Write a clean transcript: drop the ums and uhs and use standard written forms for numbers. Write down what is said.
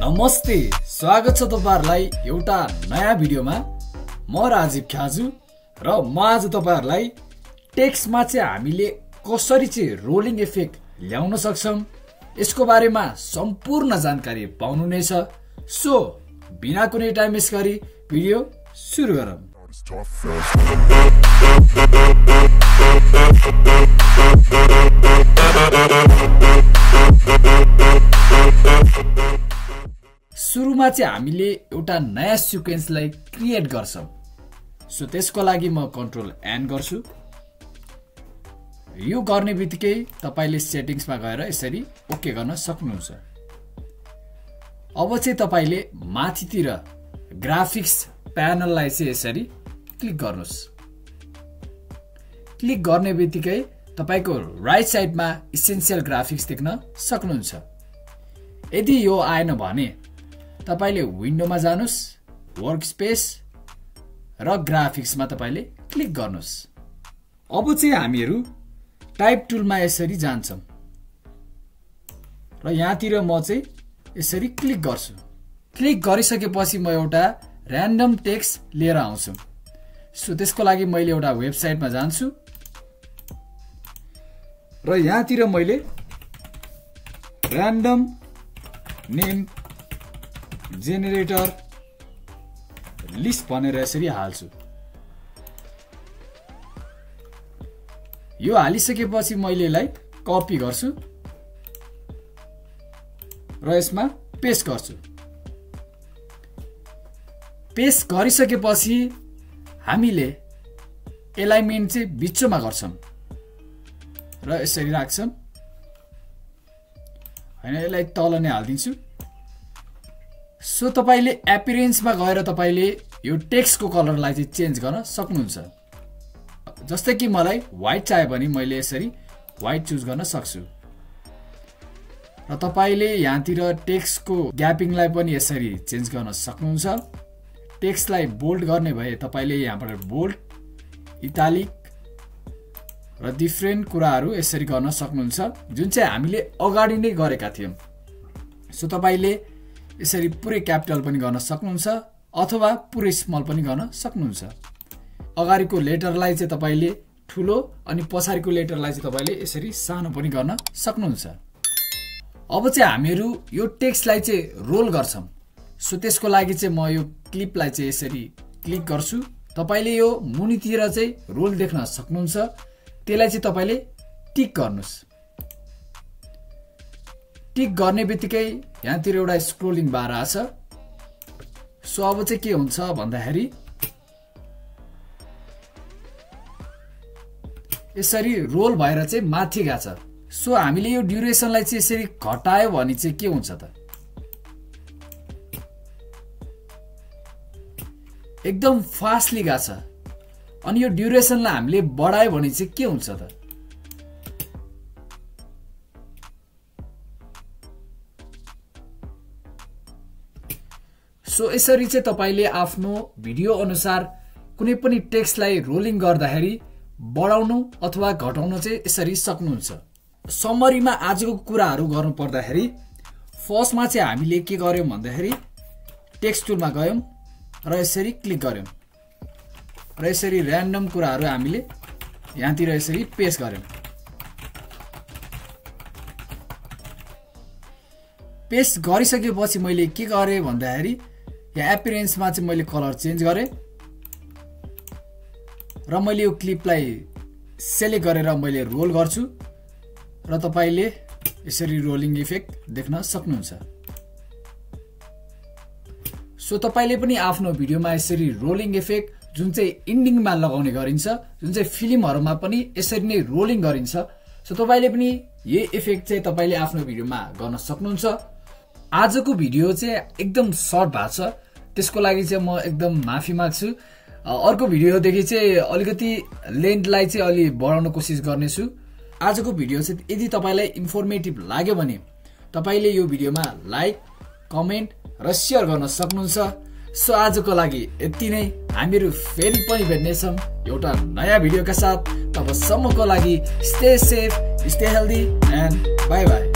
नमस्ते, स्वागत छ तपाईहरुलाई एउटा नयाँ भिडियोमा। म राजीव ख्याजु र म आज तपाईहरुलाई टेक्स्टमा चाहिँ हामीले कसरी चाहिँ रोलिङ इफेक्ट ल्याउन सक्छौं यसको बारेमा सम्पूर्ण जानकारी पाउनु नै छ। सो बिना कुनै टाइम वेस्ट गरी भिडियो सुरु गरौँ। सुरुमा चाहिँ हामीले एउटा नयाँ सिक्वेन्सलाई क्रिएट गर्छौं। सो त्यसको लागि म कन्ट्रोल एन गर्छु। यो गर्ने बित्तिकै तपाईले सेटिंग्समा गएर यसरी ओके गर्न सक्नुहुन्छ। अब चाहिँ तपाईले माथितिर ग्राफिक्स प्यानललाई चाहिँ यसरी क्लिक गर्नुस्। क्लिक गर्ने बित्तिकै तपाईको राइट साइडमा इसेन्शियल ग्राफिक्स देख्न सक्नुहुन्छ। यदि यो आएन भने तपाईले विन्डोमा जानुस्, वर्क स्पेस र ग्राफिक्समा तपाईले क्लिक गर्नुस्। अब चाहिँ हामीहरु टाइप टुलमा यसरी जान्छौं र यहाँतिर म चाहिँ यसरी क्लिक गर्छु। क्लिक गरिसकेपछि म एउटा र्यान्डम टेक्स्ट लिएर आउँछु। सो त्यसको लागि मैले एउटा वेबसाइटमा जान्छु र यहाँतिर मैले र्यान्डम नेम जेनेरेटर लिस्ट भनेर यसरी हाल्छु। यो हालिसकेपछि मैले यसलाई कपी गर्छु र यसमा पेस्ट गर्छु। पेस्ट गरिसकेपछि हामीले एलाइनमेन्ट चाहिँ बिचमा गर्छौं र यसरी राख्छौं। हैन, यसलाई तल नै हाल्दिन्छु। सो तपाईले एपियरेन्समा गएर तपाईले यो टेक्स्टको कलरलाई चाहिँ चेन्ज गर्न सक्नुहुन्छ। जस्तै कि मलाई व्हाइट चाहियो भने मैले यसरी व्हाइट चुज गर्न सक्छु र तपाईले यहाँतिर टेक्स्टको ग्यापिङलाई पनि यसरी चेन्ज गर्न सक्नुहुन्छ। टेक्स्टलाई बोल्ड गर्ने भए तपाईले यहाँबाट बोल्ड, इटालिक र डिफरेन्ट कुराहरू यसरी गर्न सक्नुहुन्छ, जुन चाहिँ हामीले अगाडि नै गरेका थियौं। सो तपाईले यसरी पुरै क्यापिटल पनि गर्न सक्नुहुन्छ अथवा पुरै स्मल पनि गर्न सक्नुहुन्छ। अगाडिको लेटरलाई चाहिँ तपाईले ठुलो अनि पछाडिको लेटरलाई चाहिँ तपाईले यसरी सानो पनि गर्न सक्नुहुन्छ। अब चाहिँ हामीहरु यो टेक्स्टलाई चाहिँ रोल गर्छौं। सो त्यसको लागि चाहिँ म यो क्लिपलाई चाहिँ यसरी क्लिक गर्छु। तपाईले यो मुनितिर चाहिँ रोल देख्न सक्नुहुन्छ। त्यसलाई चाहिँ तपाईले टिक गर्नुस्। टिक गर्ने बित्तिकै यहाँतिर एउटा स्क्रोलिङ बार आछ। सो अब चाहिँ के हुन्छ भन्दाखेरि यसरी रोल भएर चाहिँ माथि गएको छ। सो हामीले यो ड्युरेसनलाई चाहिँ यसरी घटायो भने चाहिँ के हुन्छ त? एकदम फास्टली गएको छ। अनि यो ड्युरेसनलाई हामीले बढायो भने चाहिँ के हुन्छ त? सो यसरी चाहिँ तपाईले आफ्नो भिडियो अनुसार कुनै पनि टेक्स्टलाई रोलिङ गर्दाखेरि बढाउनु अथवा घटाउनु चाहिँ यसरी सक्नुहुन्छ। समरीमा आजको कुराहरू गर्नु पर्दाखेरि फर्स्टमा चाहिँ हामीले के गर्यौं भन्दाखेरि टेक्स्ट टुलमा गयौं र यसरी क्लिक गर्यौं र यसरी र्यान्डम कुराहरू हामीले यहाँतिर यसरी पेस्ट गर्यौं। पेस्ट गरिसकेपछि मैले के गरे भन्दाखेरि यहाँ एपियरेन्समा चाहिँ मैले कलर चेन्ज गरे र मैले यो क्लिपलाई सेलेक्ट गरेर मैले रोल गर्छु र तपाईले यसरी रोलिङ इफेक्ट देख्न सक्नुहुन्छ। सो तपाईले पनि आफ्नो भिडियोमा यसरी रोलिङ इफेक्ट जुन चाहिँ इन्डिङमा लगाउने गरिन्छ, जुन चाहिँ फिल्महरुमा पनि यसरी नै रोलिङ गरिन्छ। सो तपाईले पनि यही इफेक्ट चाहिँ तपाईले आफ्नो भिडियोमा गर्न सक्नुहुन्छ। आजको भिडियो चाहिँ एकदम सर्ट भएको छ, त्यसको लागि चाहिँ म एकदम माफी माग्छु। अर्को भिडियोदेखि चाहिँ अलिकति लेन्थलाई चाहिँ अलि बढाउन कोसिस गर्नेछु। आजको भिडियो चाहिँ यदि तपाईलाई इन्फर्मेटिभ लाग्यो भने तपाईले यो भिडियोमा लाइक, कमेन्ट र शेयर गर्न सक्नुहुन्छ। सो आजको लागि यति नै। हामीहरु फेरि पनि भेट्नेछौं एउटा नयाँ भिडियोका साथ। तबसम्मको लागि stay safe, stay healthy and bye bye.